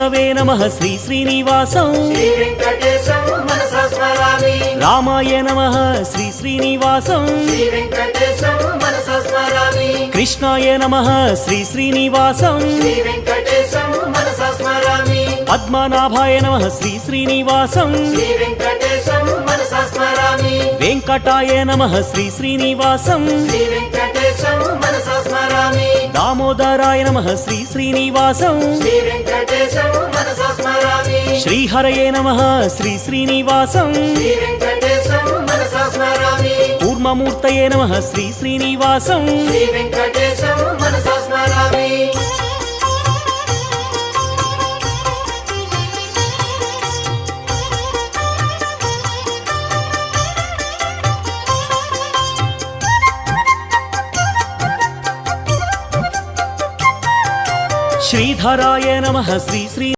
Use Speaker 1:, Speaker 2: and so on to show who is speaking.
Speaker 1: वे नमः श्री श्रीनिवासं
Speaker 2: श्री वेंकटेशं मनसा स्मरामि।
Speaker 1: रामाय नमः श्री श्रीनिवासं
Speaker 2: श्री वेंकटेशं मनसा स्मरामि।
Speaker 1: कृष्णाय नमः श्री श्रीनिवासं
Speaker 2: श्री वेंकटेशं मनसा स्मरामि।
Speaker 1: पद्मनाभाय नमः श्री श्रीनिवासं
Speaker 2: श्री वेंकटेशं मनसा स्मरामि।
Speaker 1: वेंकटाय नमः श्री श्रीनिवासं
Speaker 2: श्री वेंकटेशं मनसा स्मरामि।
Speaker 1: दामोदराय नमः श्री श्रीनिवासं
Speaker 2: श्री वेंकटेशं मनसा स्मरामि।
Speaker 1: श्रीहरये नमः श्री श्रीनिवासं
Speaker 2: श्री वेंकटेशं मनसा स्मरामि।
Speaker 1: कूर्ममूर्तये नमः श्री श्रीनिवासं
Speaker 2: श्री वेंकटेशं मनसा स्मरामि।
Speaker 1: श्रीधराय नमः श्री श्री